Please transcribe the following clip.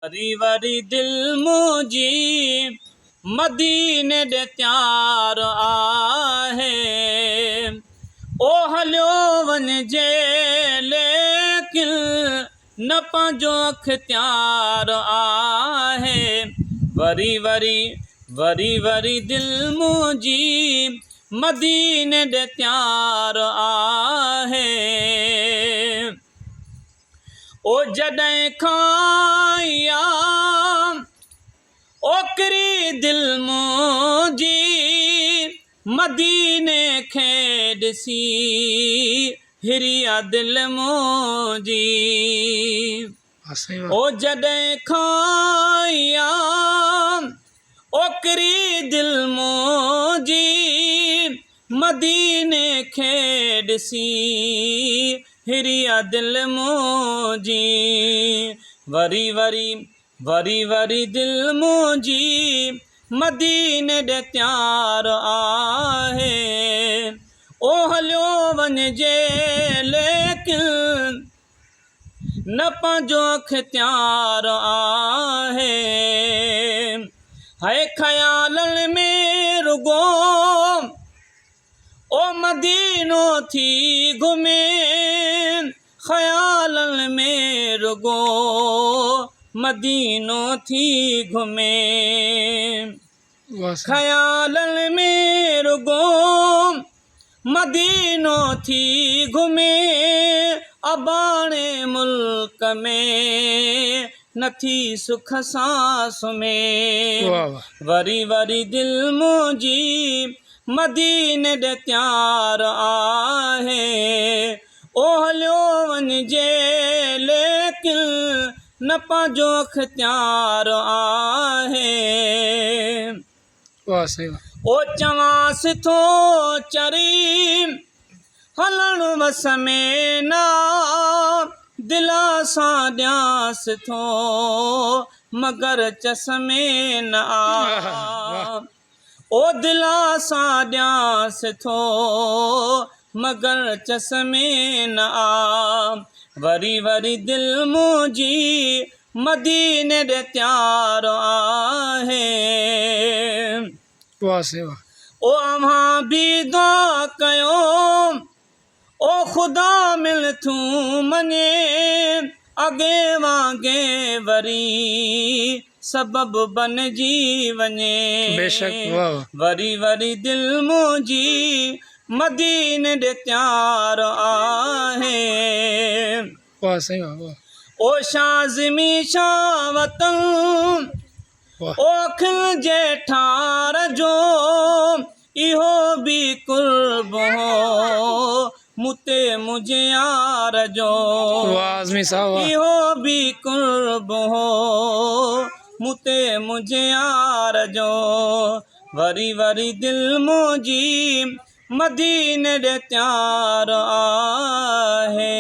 वरी वरी दिल मुंहिंजी मदीने ॾे तयार आहे। ओ हलियो वञिजे लेकिन न पंहिंजो अख्तियार आहे। वरी वरी वरी वरी दिल मुंहिंजी मदीने ॾे तयार आहे। ओ जॾहिं खां ओकरी दिल मुंहिंजी मदीने खे ॾिसी हिरिया दिल मुंहिंजी। ओ जॾहिं खां ओकरी दिल मुंहिंजी मदीने खे ॾिसी हिरिया दिल मुंहिंजी। वरी वरी वरी वरी दिल मुंहिंजी मदीने ॾे तयार आहे। ओ हलियो वञिजे लेकिन न पंहिंजो अख्तियार आहे। है ख़यालनि में रुगो ओ मदीनो थी घुमे। ख़यालनि में रुगो मदीनो थी घुमे। ख़यालनि में रुगो मदीनो थी घुमे। अबाणे मुल्क में नथी सुख सां सुम्हे। वरी वरी दिल मुंहिंजी मदीने ॾे तयार आहे। ओ हलियो वञिजे लेकिन न पंहिंजो अख्तियार आहे। ओ चवांसि थो चरी हलण वस में न दिला सां ॾियांसि थो मगर चश्मे न आ। ओ दिला सां ॾियांसि थो मगर चश्मे न आ। वरी वरी दिल मुंहिंजी मदीने ॾे तयार आहे। ओ अव्हां बि दुआ कयो ओ ख़ुदा मिल थूं मञे। अॻे वांगे वरी सबब बणिजी वञे। वरी वरी दिल मुंहिंजी मदीने ॾे तयार आहे। ओ शाज़मी शाह वतन ओ खिलजे ठार जो इहो बि कुर्ब हो मुते मुझे यार जो। इहो बि कुर्ब हो मुते मुझे यार जो। वरी वरी दिल मुंहिंजी मदीने ॾे तयार आहे।